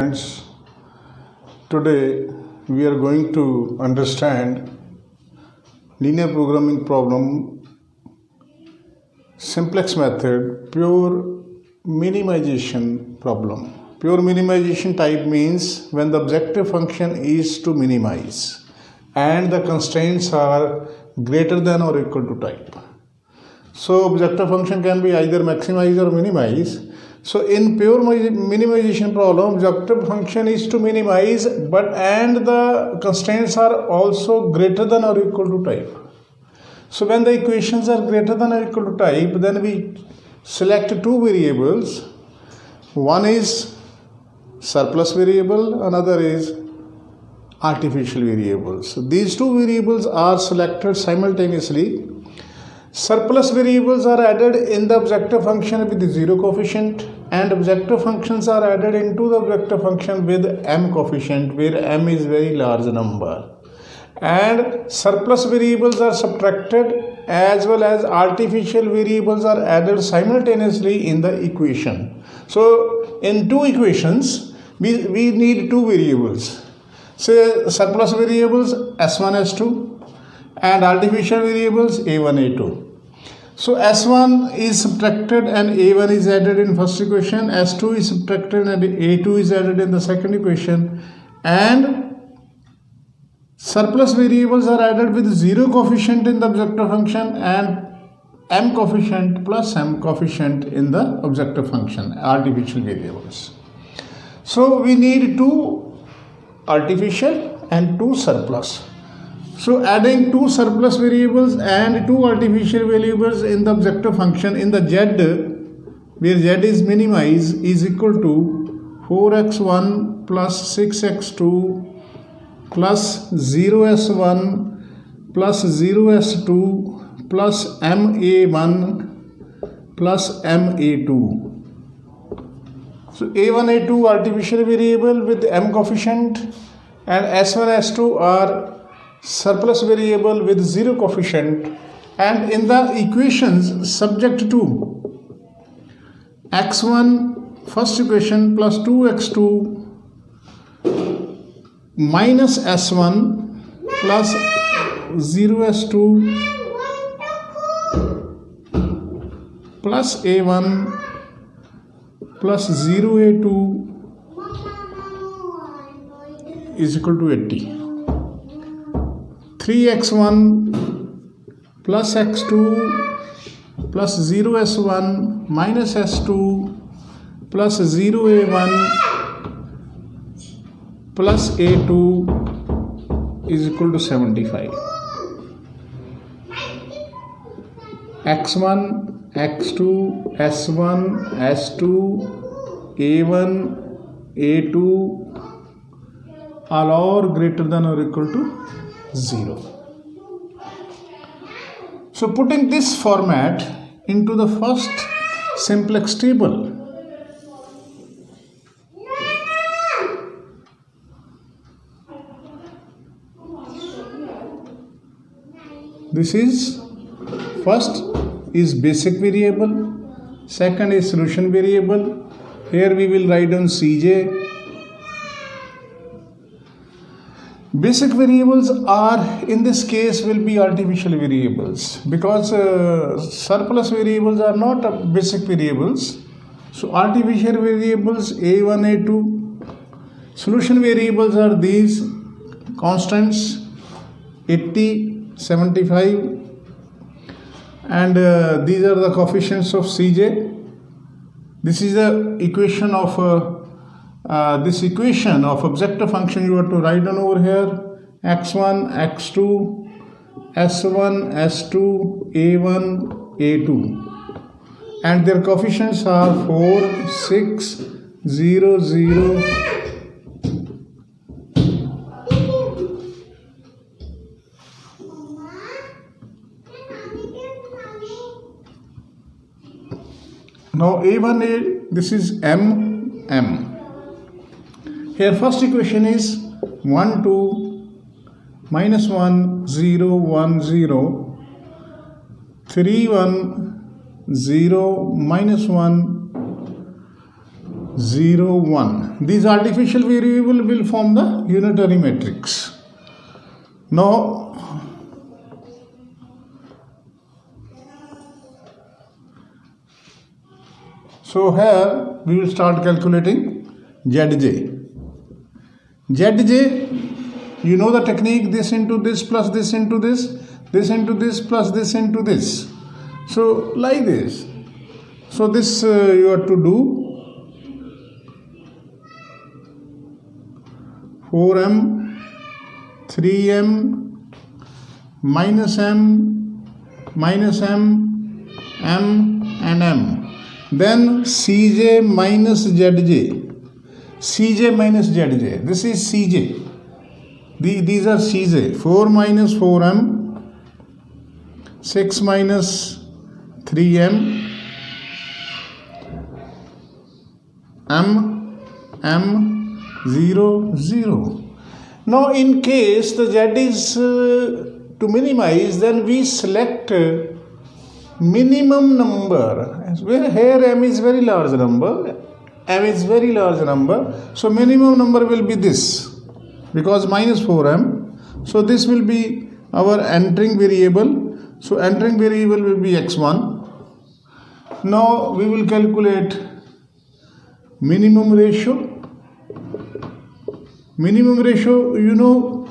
Friends, today we are going to understand linear programming problem simplex method pure minimization problem. Pure minimization type means when the objective function is to minimize and the constraints are greater than or equal to type. So objective function can be either maximize or minimize. So in pure minimization problem, objective function is to minimize and the constraints are also greater than or equal to type. So when the equations are greater than or equal to type, then we select two variables. One is surplus variable, another is artificial variable. So these two variables are selected simultaneously. Surplus variables are added in the objective function with zero coefficient, and objective functions are added into the objective function with m coefficient, where m is very large number. And surplus variables are subtracted as well as artificial variables are added simultaneously in the equation. So in two equations, we need two variables. Say surplus variables S1, S2 and artificial variables A1, A2. So S1 is subtracted and A1 is added in first equation, S2 is subtracted and A2 is added in the second equation, and surplus variables are added with zero coefficient in the objective function and m coefficient plus m coefficient in the objective function, artificial variables. So we need two artificial and two surplus. So adding two surplus variables and two artificial variables in the objective function in the z, where z is minimized, is equal to 4x1 plus 6x2 plus 0s1 plus 0s2 plus ma1 plus ma2. So a1, a2 artificial variable with m coefficient and s1, s2 are surplus variable with zero coefficient, and in the equations subject to x1 first equation plus 2x2 minus s1 plus 0s2 plus a1 plus 0a2 is equal to 80. 3x1 plus x2 plus 0s1 minus s2 plus 0a1 plus a2 is equal to 75. x1, x2, s1, s2, a1, a2 all are greater than or equal to 0. So putting this format into the first simplex table, this is first is basic variable, second is solution variable. Here we will write on Cj. Basic variables are, in this case, will be artificial variables, because surplus variables are not basic variables. So artificial variables A1, A2. Solution variables are these constants 80, 75, and these are the coefficients of Cj. This is the equation of this equation of objective function you have to write down over here: x1, x2, s1, s2, a1, a2, and their coefficients are 4, 6, 0, 0, now a1, this is m, m. Here first equation is 1, 2, minus 1, 0, 1, 0, 3, 1, 0, minus 1, 0, 1. These artificial variable will form the unitary matrix. Now, so here we will start calculating Zj. Zj, you know the technique, this into this plus this into this into this plus this into this. So like this. So this you have to do 4m, 3m, minus m, m and m. Then Cj minus Zj. Cj minus Zj. This is Cj. These are Cj. 4 minus 4m, 6 minus 3m, m, 0, 0. Now in case the Z is to minimize, then we select minimum number. Where here m is very large number, so minimum number will be this, because minus 4m. So this will be our entering variable. So entering variable will be x1. Now we will calculate minimum ratio. Minimum ratio, you know,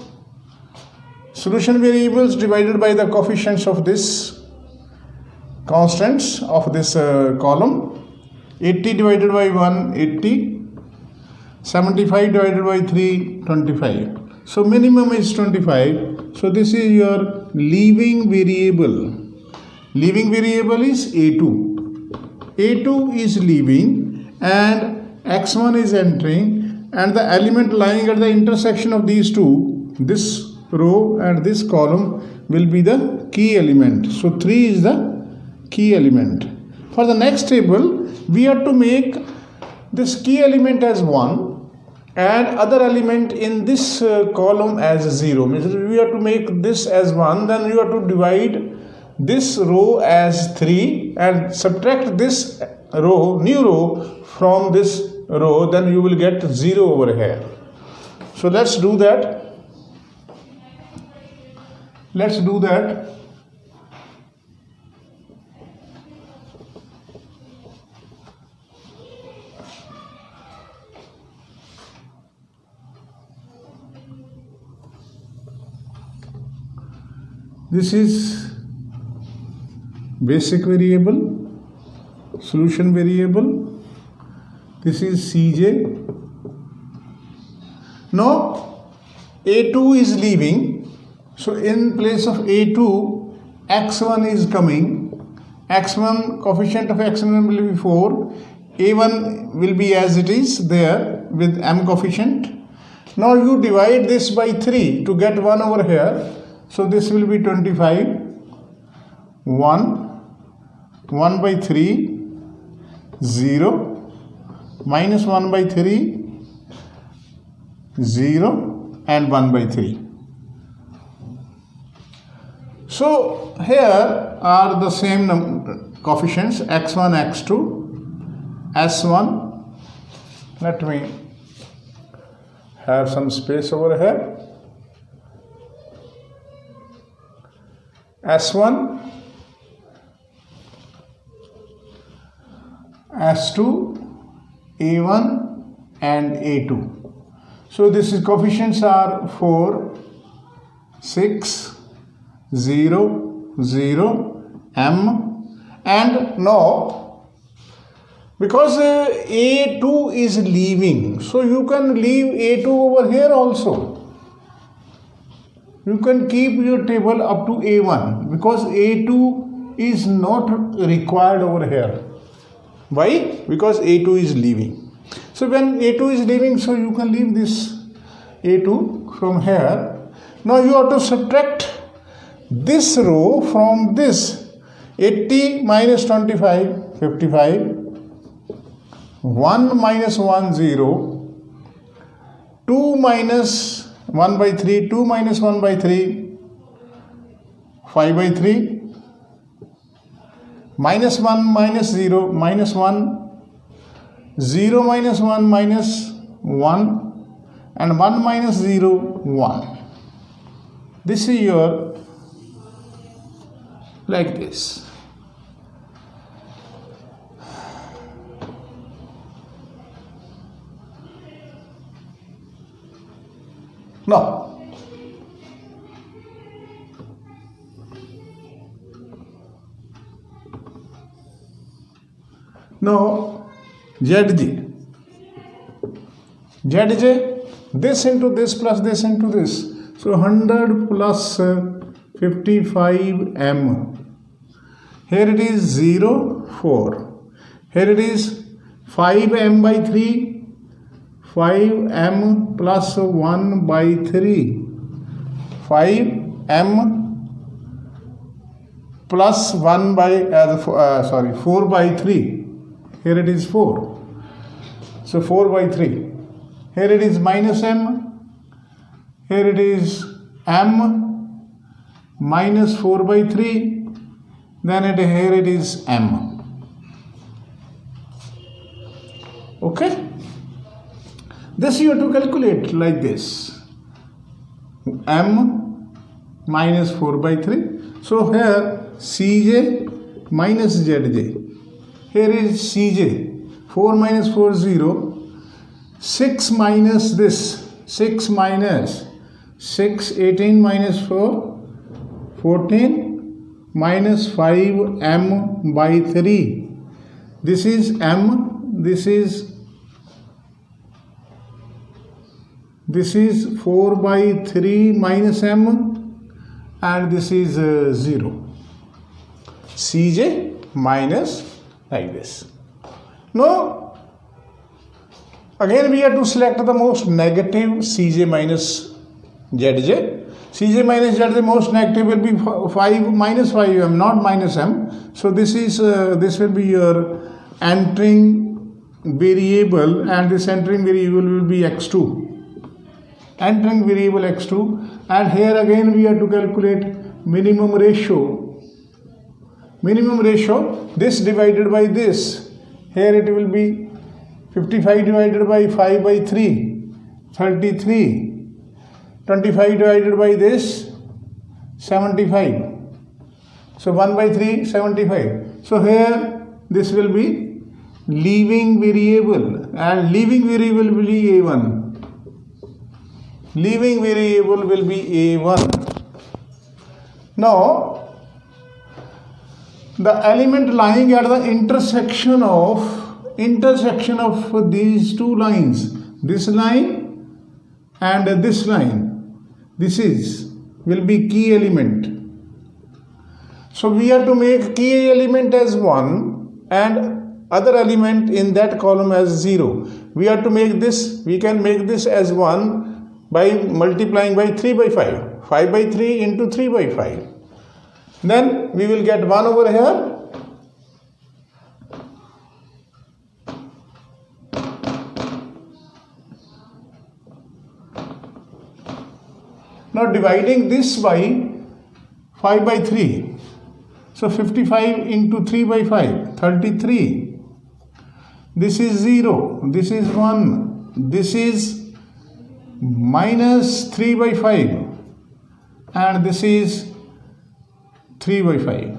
solution variables divided by the coefficients of this constants of this column. 80 divided by 1, 80. 75 divided by 3, 25. So minimum is 25. So this is your leaving variable. Leaving variable is A2. A2 is leaving and x1 is entering, and the element lying at the intersection of these two, this row and this column, will be the key element. So 3 is the key element. For the next table, we have to make this key element as 1 and other element in this column as 0. Means we have to make this as 1, then you have to divide this row as 3 and subtract this row, new row, from this row, then you will get 0 over here. So let's do that. This is basic variable, solution variable. This is Cj. Now A2 is leaving. So in place of A2, x1 is coming. x1, coefficient of x1 will be 4. A1 will be as it is there with m coefficient. Now you divide this by 3 to get 1 over here. So this will be 25. 1 by 3, 0. Minus 1 by 3, 0 and 1 by 3. So here are the same coefficients x1, x2, s1. Let me have some space over here. S1, S2, A1 and A2. So this is coefficients are 4, 6, 0, 0, m, and now because A2 is leaving, so you can leave A2 over here also. You can keep your table up to A1 because A2 is not required over here. Why? Because A2 is leaving. So when A2 is leaving, so you can leave this A2 from here. Now you have to subtract this row from this. 80 minus 25, 55. 1 minus 1, 0. 2 minus 1 by 3, 2 minus 1 by 3, 5 by 3. Minus 1 minus 0, minus 1, 0 minus 1 minus 1 and 1 minus 0 1. This is your like this. Now ZJ, this into this plus this into this. So 100 plus 55M. Here it is 0, 4. Here it is 5M by 3, 5M plus 1 by 3. 5M plus 1 by, 4 by 3. Here it is 4. So 4 by 3. Here it is minus M. Here it is M minus 4 by 3. Then here it is M. Okay. This you have to calculate like this. M minus 4 by 3. So here CJ minus ZJ. Here is CJ. 4 minus 4 0. 6 minus this. 6 minus 6, 18 minus 4, 14 minus 5M by 3. This is M. This is 4 by 3 minus M, and this is 0. CJ minus like this. Now again we have to select the most negative CJ minus ZJ. CJ minus ZJ most negative will be 5 minus 5M, not minus M. So this will be your entering variable, and this entering variable will be x2. Entering variable x2, and here again we have to calculate minimum ratio. Minimum ratio, this divided by this. Here it will be 55 divided by 5 by 3, 33. 25 divided by this, 75. So 1 by 3, 75. So here this will be leaving variable, and leaving variable will be A1. Leaving variable will be A1. Now the element lying at the intersection of these two lines, this line and this line, will be key element. So we have to make key element as 1 and other element in that column as 0. We have to make this, we can make this as 1 by multiplying by 3 by 5. 5 by 3 into 3 by 5. Then we will get 1 over here. Now dividing this by 5 by 3. So 55 into 3 by 5, 33. This is 0, this is 1, this is minus 3 by 5, and this is 3 by 5.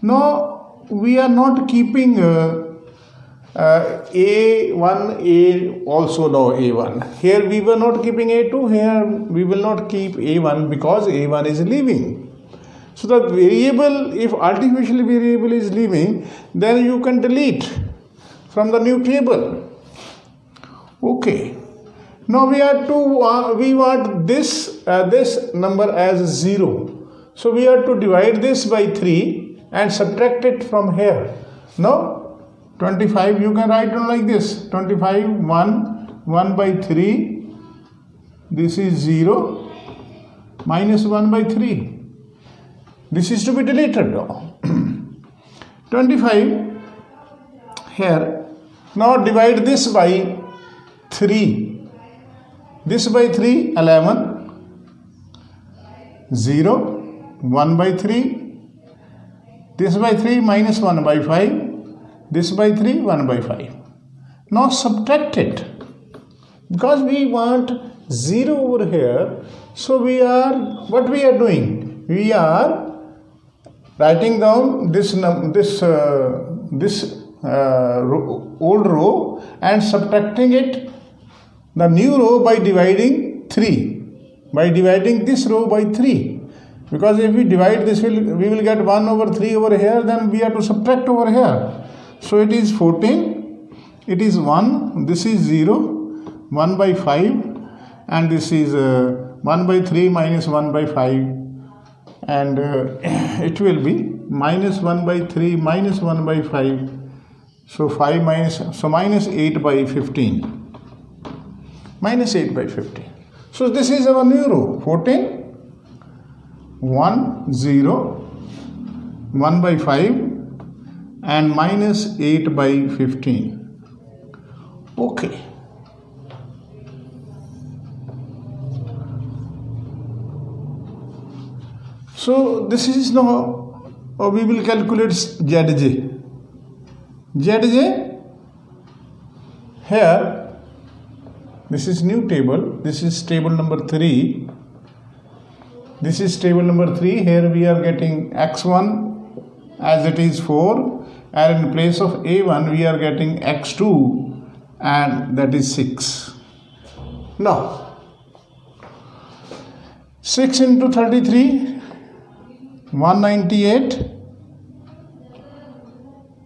Now we are not keeping A1, A also no A1. Here we were not keeping A2, here we will not keep A1 because A1 is leaving. So the variable, if artificial variable is leaving, then you can delete from the new table. Okay. Now we want this number as 0. So we have to divide this by 3 and subtract it from here. Now 25 you can write down like this. 25, 1 by 3. This is 0 minus 1 by 3. This is to be deleted now. 25 here. Now divide this by 3. This by 3, 11. 0, 1 by 3. This by 3 minus 1 by 5. this by 3, 1 by 5. Now subtract it, because we want 0 over here. So what we are doing? We are writing down this old row and subtracting it, the new row, by dividing 3, by dividing this row by 3. Because if we divide this, we will get 1 over 3 over here, then we have to subtract over here. So it is 14, it is 1, this is 0, 1 by 5, and this is 1 by 3 minus 1 by 5, and it will be minus 1 by 3 minus 1 by 5, so minus 8 by 15, minus 8 by 15. So this is our new row, 14, 1, 0, 1 by 5, and minus 8 by 15. Okay. So this is now, we will calculate ZJ. ZJ, here, this is new table, this is table number 3. This is table number 3. Here we are getting x1 as it is 4, and in place of a1 we are getting x2, and that is 6. Now 6 into 33, 198,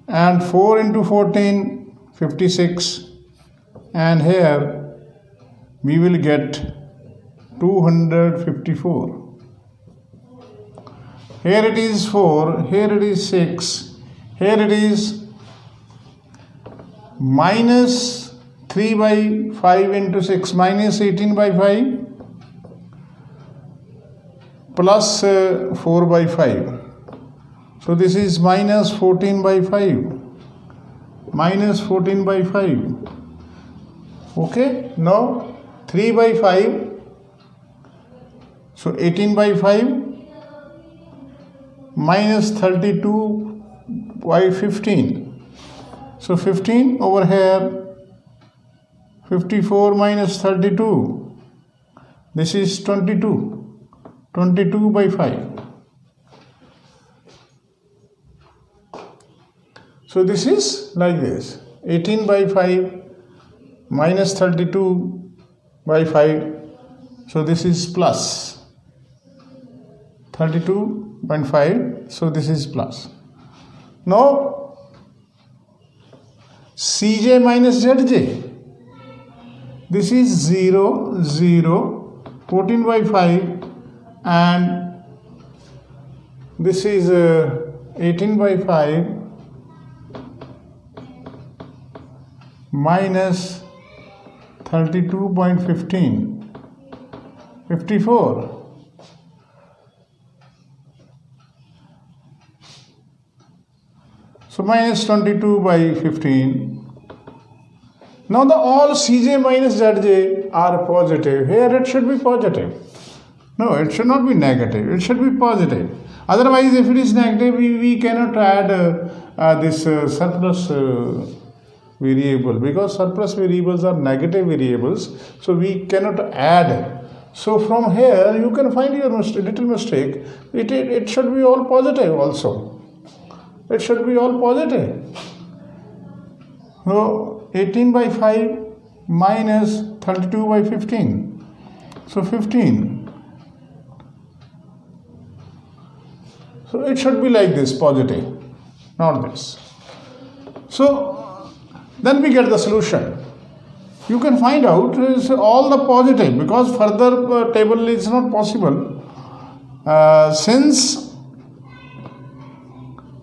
and 4 into 14, 56, and here we will get 254. Here it is 4, here it is 6, here it is minus 3 by 5 into 6, minus 18 by 5, plus 4 by 5. So this is minus 14 by 5, minus 14 by 5. Okay, now 3 by 5, so 18 by 5, minus 32 by 15. So 15 over here, 54 minus 32, this is 22, 22 by 5. So this is like this, 18 by 5 minus 32 by 5, so this is plus 32.5, so this is plus. Now Cj minus Zj, this is 0, 0, 14 by 5, and this is 18 by 5 minus 32.15, 54. So minus 22 by 15. Now the all Cj minus Zj are positive. Here it should be positive. No, it should not be negative. It should be positive. Otherwise, if it is negative, we cannot add this surplus variable, because surplus variables are negative variables. So we cannot add. So from here you can find your little mistake. It should be all positive also. It should be all positive. So 18 by 5 minus 32 by 15. So 15. So it should be like this, positive, not this. So then we get the solution. You can find out is all the positive, because further table is not possible. Since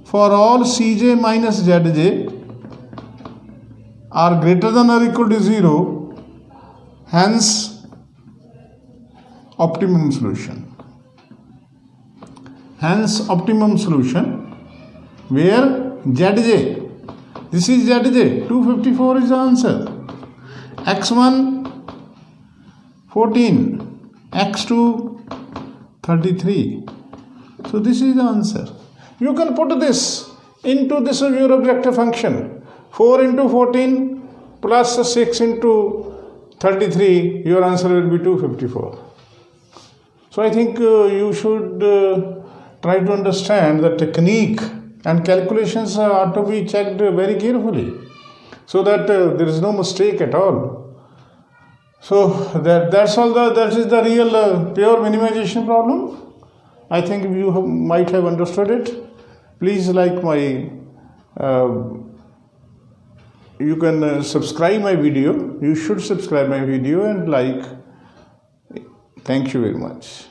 for all Cj minus Zj are greater than or equal to 0, hence optimum solution. Hence optimum solution, where Zj, this is Zj, 254 is the answer. X1 14, X2 33. So this is the answer. You can put this into this your objective function. 4 into 14 plus 6 into 33, your answer will be 254. So I think you should try to understand the technique, and calculations are to be checked very carefully so that there is no mistake at all. So that's all. That is the real pure minimization problem. I think you might have understood it. Please like my. You can subscribe my video. You should subscribe my video and like. Thank you very much.